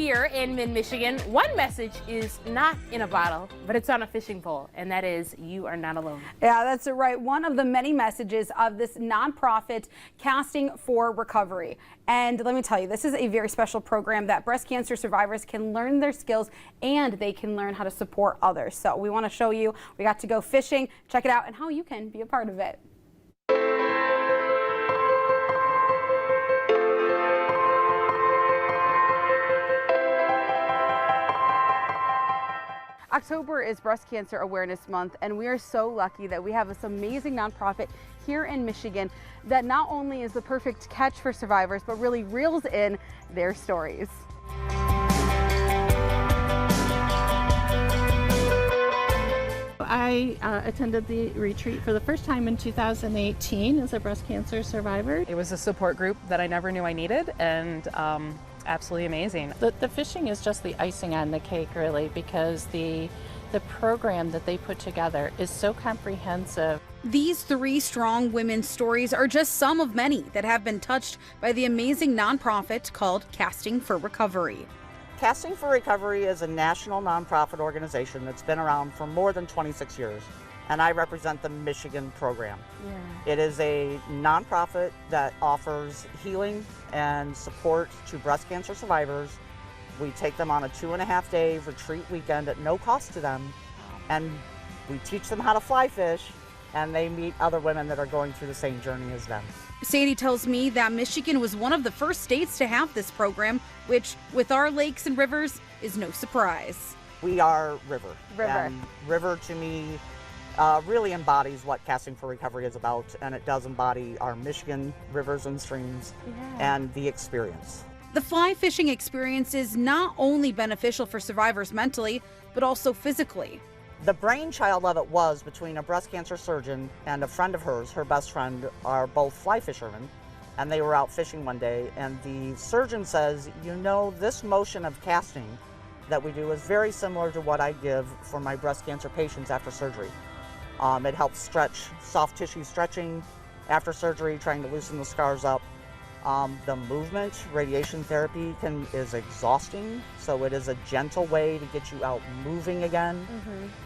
here in mid-Michigan, one message is not in a bottle, but it's on a fishing pole, and that is, you are not alone. Yeah, that's right. One of the many messages of this nonprofit, Casting for Recovery. And let me tell you, this is a very special program that breast cancer survivors can learn their skills and they can learn how to support others. So we want to show you, we got to go fishing, check it out, and how you can be a part of it. October is Breast Cancer Awareness Month, and we are so lucky that we have this amazing nonprofit here in Michigan that not only is the perfect catch for survivors, but really reels in their stories. I attended the retreat for the first time in 2018 as a breast cancer survivor. It was a support group that I never knew I needed, and absolutely amazing. The fishing is just the icing on the cake, really, because the program that they put together is so comprehensive. These three strong women's stories are just some of many that have been touched by the amazing nonprofit called Casting for Recovery. Casting for Recovery is a national nonprofit organization that's been around for more than 26 years, and I represent the Michigan program. Yeah. It is a nonprofit that offers healing and support to breast cancer survivors. We take them on a 2.5-day retreat weekend at no cost to them, and we teach them how to fly fish, and they meet other women that are going through the same journey as them. Sandy tells me that Michigan was one of the first states to have this program, which, with our lakes and rivers, is no surprise. We are river. And river, to me, really embodies what Casting for Recovery is about, and it does embody our Michigan rivers and streams and the experience. The fly fishing experience is not only beneficial for survivors mentally, but also physically. The brainchild of it was between a breast cancer surgeon and a friend of hers. Her best friend are both fly fishermen, and they were out fishing one day, and the surgeon says, you know, this motion of casting that we do is very similar to what I give for my breast cancer patients after surgery. It helps stretch, soft tissue stretching after surgery, trying to loosen the scars up. The movement, radiation therapy is exhausting, so it is a gentle way to get you out moving again.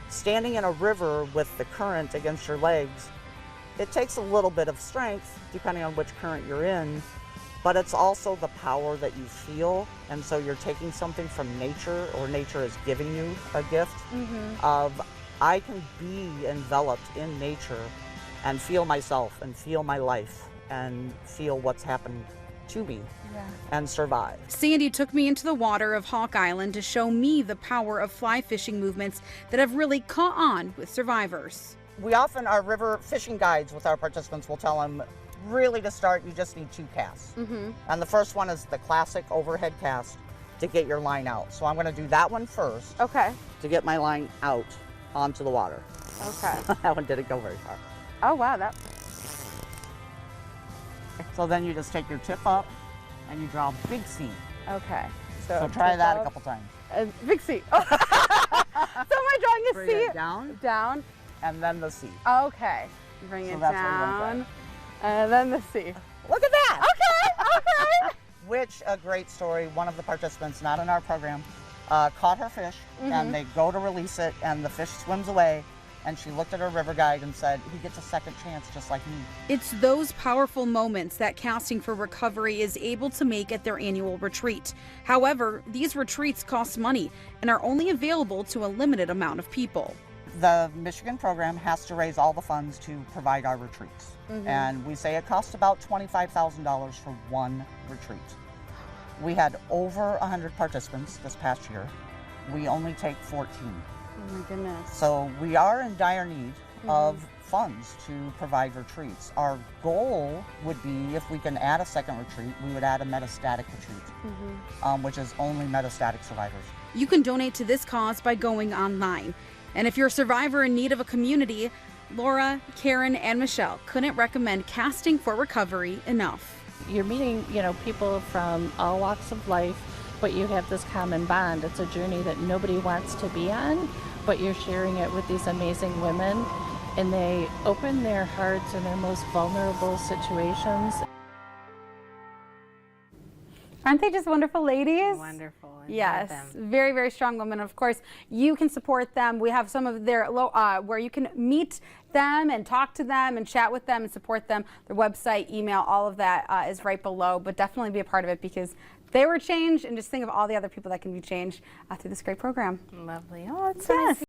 Standing in a river with the current against your legs, it takes a little bit of strength depending on which current you're in, but it's also the power that you feel, and so you're taking something from nature, or nature is giving you a gift of, I can be enveloped in nature and feel myself and feel my life and feel what's happened to me and survive. Sandy took me into the water of Hawk Island to show me the power of fly fishing movements that have really caught on with survivors. We often, our river fishing guides with our participants will tell them, really to start, you just need 2 casts. And the first one is the classic overhead cast to get your line out. So I'm going to do that one first. Okay. To get my line out onto the water. Okay. That one didn't go very far. Oh, wow. So then you just take your tip up and you draw a big C. Okay. So try that a couple times. Big C. Oh. So am I drawing a Bring C? it down. Down. And then the C. Okay. Bring it down. And then the C. Look at that. Okay. Which, a great story, one of the participants, not in our program, caught her fish, and they go to release it, and the fish swims away. And she looked at her river guide and said, he gets a second chance just like me. It's those powerful moments that Casting for Recovery is able to make at their annual retreat. However, these retreats cost money and are only available to a limited amount of people. The Michigan program has to raise all the funds to provide our retreats. And we say it costs about $25,000 for one retreat. We had over 100 participants this past year. We only take 14. Oh my goodness. So we are in dire need of funds to provide retreats. Our goal would be, if we can add a second retreat, we would add a metastatic retreat, which is only metastatic survivors. You can donate to this cause by going online. And if you're a survivor in need of a community, Laura, Karen, and Michelle couldn't recommend Casting for Recovery enough. You're meeting, people from all walks of life, but you have this common bond. It's a journey that nobody wants to be on, but you're sharing it with these amazing women, and they open their hearts in their most vulnerable situations. Aren't they just wonderful ladies? Wonderful. I love Yes, them. very, very strong women. Of course, you can support them. We have some of their where you can meet them and talk to them and chat with them and support them. Their website, email, all of that is right below. But definitely be a part of it because they were changed, and just think of all the other people that can be changed through this great program. Lovely. Oh, it's so nice.